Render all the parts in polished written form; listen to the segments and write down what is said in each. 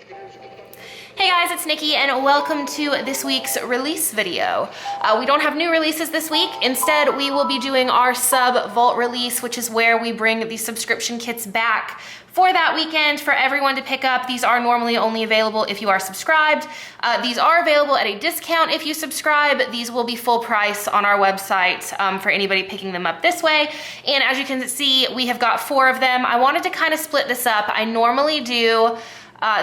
Hey guys, it's Nikki and welcome to this week's release video. We don't have new releases this week. Instead, we will be doing our sub vault release, which is where we bring the subscription kits back for that weekend for everyone to pick up. These are normally only available if you are subscribed. These are available at a discount if you subscribe. These will be full price on our website for anybody picking them up this way. And as you can see, we have got 4 of them. I wanted to kind of split this up. I normally do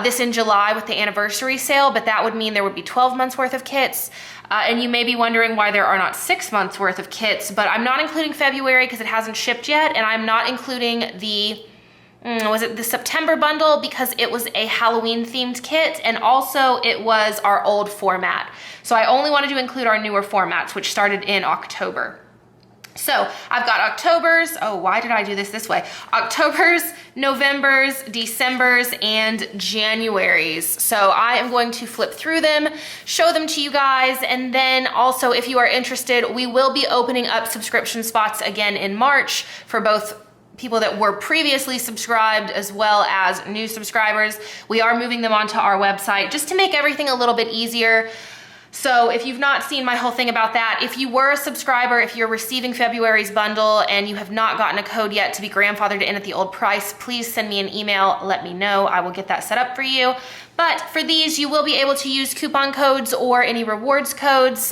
this in July with the anniversary sale, but that would mean there would be 12 months worth of kits. And you may be wondering why there are not 6 months worth of kits, but I'm not including February because it hasn't shipped yet, and I'm not including the the September bundle because it was a Halloween themed kit, and also it was our old format. So I only wanted to include our newer formats, which started in October. So I've got Octobers, oh, why did I do this way? Octobers, Novembers, Decembers, and Januaries. So I am going to flip through them, show them to you guys, and then also if you are interested, we will be opening up subscription spots again in March for both people that were previously subscribed as well as new subscribers. We are moving them onto our website just to make everything a little bit easier. So if you've not seen my whole thing about that, if you were a subscriber, if you're receiving February's bundle and you have not gotten a code yet to be grandfathered in at the old price, please send me an email, let me know. I will get that set up for you. But for these, you will be able to use coupon codes or any rewards codes,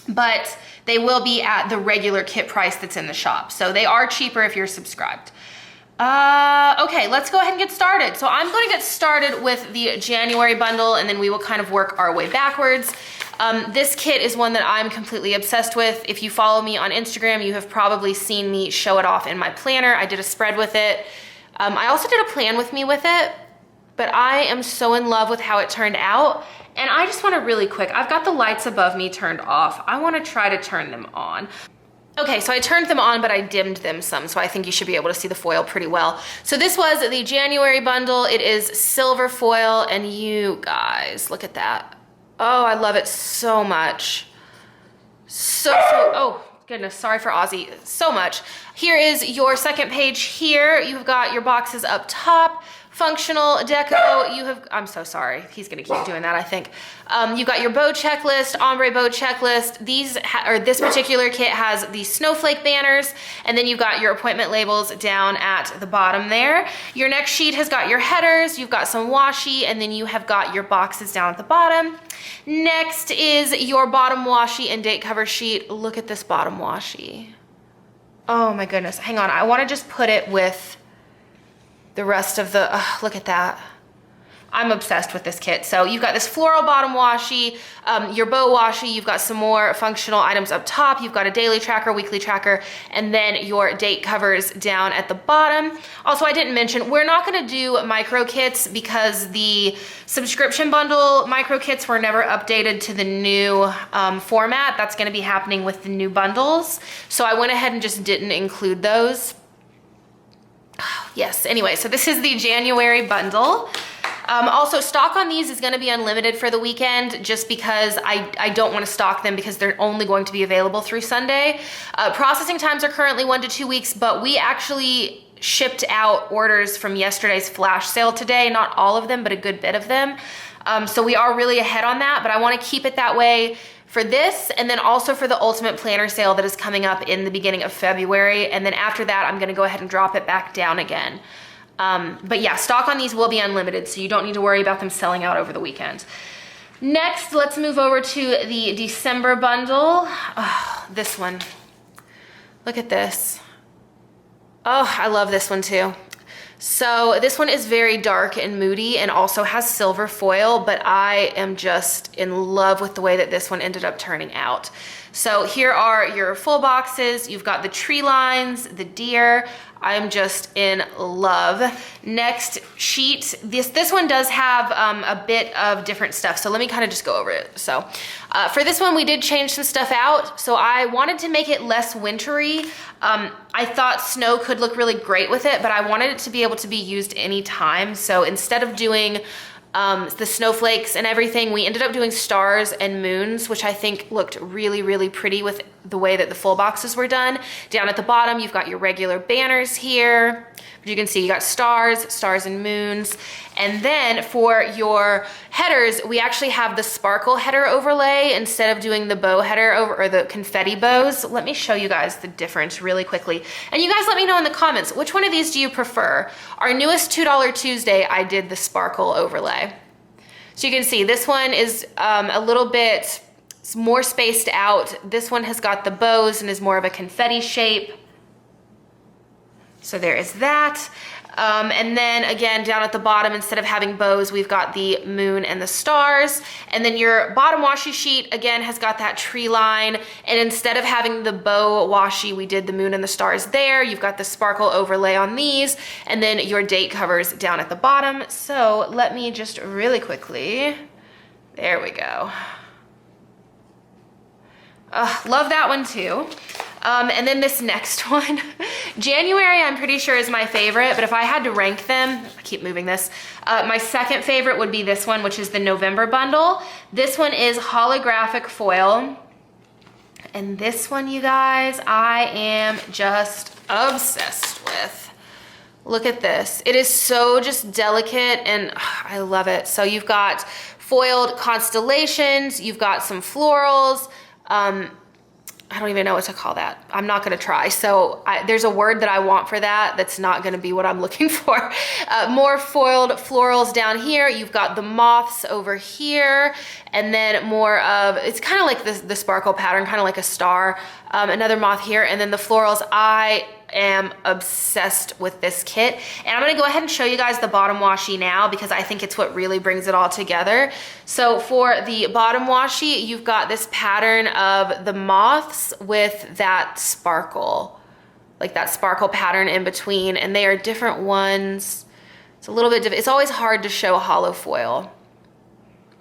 but they will be at the regular kit price that's in the shop. So they are cheaper if you're subscribed. Okay, let's go ahead and get started. So I'm going to get started with the January bundle, and then we will kind of work our way backwards. This kit is one that I'm completely obsessed with. If you follow me on Instagram, you have probably seen me show it off in my planner. I did a spread with it. I also did a plan with me with it, but I am so in love with how it turned out. And I just want to really quick, I've got the lights above me turned off. I want to try to turn them on. Okay, so I turned them on, but I dimmed them some, so I think you should be able to see the foil pretty well. So this was the January bundle. It is silver foil, and you guys, look at that. Oh, I love it so much. Oh goodness, sorry for Ozzy, so much. Here is your second page here. You've got your boxes up top. Functional deco, you have, I'm so sorry, he's gonna keep doing that, I think. You've got your bow checklist, ombre bow checklist. This particular kit has the snowflake banners, and then you've got your appointment labels down at the bottom there. Your next sheet has got your headers, you've got some washi, and then you have got your boxes down at the bottom. Next is your bottom washi and date cover sheet. Look at this bottom washi. Oh my goodness, hang on, I wanna just put it with the rest of the, look at that. I'm obsessed with this kit. So you've got this floral bottom washi, your bow washi, you've got some more functional items up top, you've got a daily tracker, weekly tracker, and then your date covers down at the bottom. Also, I didn't mention, we're not gonna do micro kits because the subscription bundle micro kits were never updated to the new format. That's gonna be happening with the new bundles. So I went ahead and just didn't include those. Yes, anyway, so this is the January bundle. Also, stock on these is gonna be unlimited for the weekend just because I don't wanna stock them because they're only going to be available through Sunday. Processing times are currently 1 to 2 weeks, but we actually shipped out orders from yesterday's flash sale today, not all of them, but a good bit of them. So we are really ahead on that, but I wanna keep it that way for this, and then also for the Ultimate Planner sale that is coming up in the beginning of February. And then after that, I'm gonna go ahead and drop it back down again. But yeah, stock on these will be unlimited, so you don't need to worry about them selling out over the weekend. Next, let's move over to the December bundle. Oh, this one. Look at this. Oh, I love this one too. So this one is very dark and moody and also has silver foil, but I am just in love with the way that this one ended up turning out. So here are your full boxes. You've got the tree lines, the deer. I am just in love. Next sheet, this one does have a bit of different stuff. So let me kind of just go over it. So for this one, we did change some stuff out. So I wanted to make it less wintry. I thought snow could look really great with it, but I wanted it to be able to be used anytime. So instead of doing the snowflakes and everything, we ended up doing stars and moons, which I think looked really, really pretty with the way that the full boxes were done. Down at the bottom, you've got your regular banners here. You can see you got stars, stars and moons. And then for your headers, we actually have the sparkle header overlay instead of doing the bow header or the confetti bows. Let me show you guys the difference really quickly. And you guys let me know in the comments, which one of these do you prefer? Our newest $2 Tuesday, I did the sparkle overlay. So you can see this one is a little bit more spaced out. This one has got the bows and is more of a confetti shape. So there is that. And then again, down at the bottom, instead of having bows, we've got the moon and the stars. And then your bottom washi sheet, again, has got that tree line. And instead of having the bow washi, we did the moon and the stars there. You've got the sparkle overlay on these, and then your date covers down at the bottom. So let me just really quickly, there we go. Love that one too. And then this next one, January, I'm pretty sure is my favorite, but if I had to rank them, I keep moving this, my second favorite would be this one, which is the November bundle. This one is holographic foil. And this one, you guys, I am just obsessed with. Look at this. It is so just delicate and I love it. So you've got foiled constellations, you've got some florals, I don't even know what to call that. I'm not gonna try. So there's a word that I want for that that's not gonna be what I'm looking for. More foiled florals down here. You've got the moths over here, and then more of, it's kind of like the sparkle pattern, kind of like a star. Another moth here, and then the florals. I am obsessed with this kit, and I'm gonna go ahead and show you guys the bottom washi now because I think it's what really brings it all together. So for the bottom washi, you've got this pattern of the moths with that sparkle, like that sparkle pattern in between, and they are different ones. It's a little bit different. It's always hard to show hollow foil,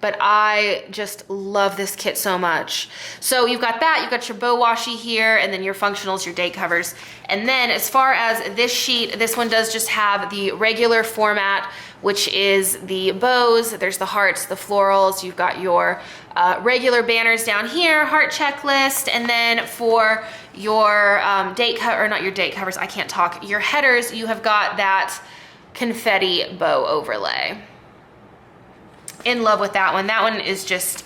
but I just love this kit so much. So you've got that, you've got your bow washi here, and then your functionals, your date covers. And then as far as this sheet, this one does just have the regular format, which is the bows, there's the hearts, the florals, you've got your regular banners down here, heart checklist, and then for your not your date covers, I can't talk, your headers, you have got that confetti bow overlay. In love with that one. That one is just,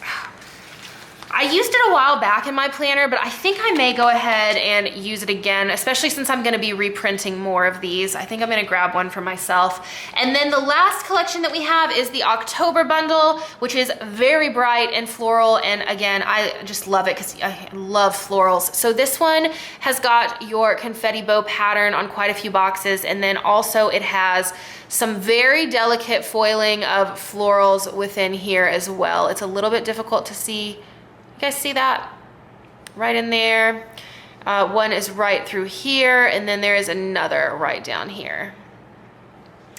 I used it a while back in my planner, but I think I may go ahead and use it again, especially since I'm gonna be reprinting more of these. I think I'm gonna grab one for myself. And then the last collection that we have is the October bundle, which is very bright and floral. And again, I just love it because I love florals. So this one has got your confetti bow pattern on quite a few boxes. And then also it has some very delicate foiling of florals within here as well. It's a little bit difficult to see. You guys see that? Right in there. One is right through here, and then there is another right down here.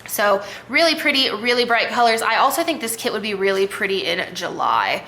So really pretty, really bright colors. I also think this kit would be really pretty in July.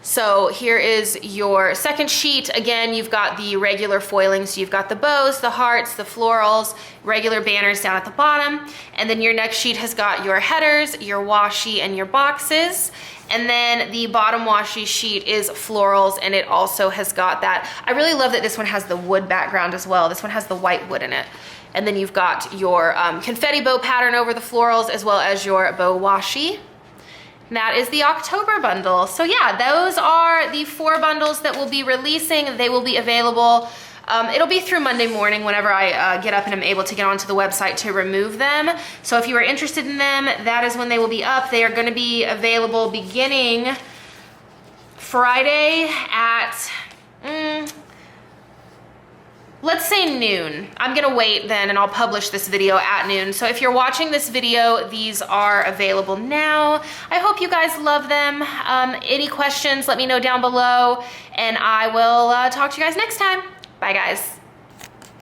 So here is your second sheet. Again, you've got the regular foiling. So you've got the bows, the hearts, the florals, regular banners down at the bottom. And then your next sheet has got your headers, your washi, and your boxes. And then the bottom washi sheet is florals, and it also has got that. I really love that this one has the wood background as well. This one has the white wood in it. And then you've got your confetti bow pattern over the florals as well as your bow washi. And that is the October bundle. So yeah, those are the 4 bundles that we'll be releasing. They will be available. It'll be through Monday morning whenever I get up and I'm able to get onto the website to remove them. So if you are interested in them, that is when they will be up. They are going to be available beginning Friday at, let's say noon. I'm gonna wait then and I'll publish this video at noon. So if you're watching this video, these are available now. I hope you guys love them. Any questions, let me know down below, and I will talk to you guys next time. Bye guys.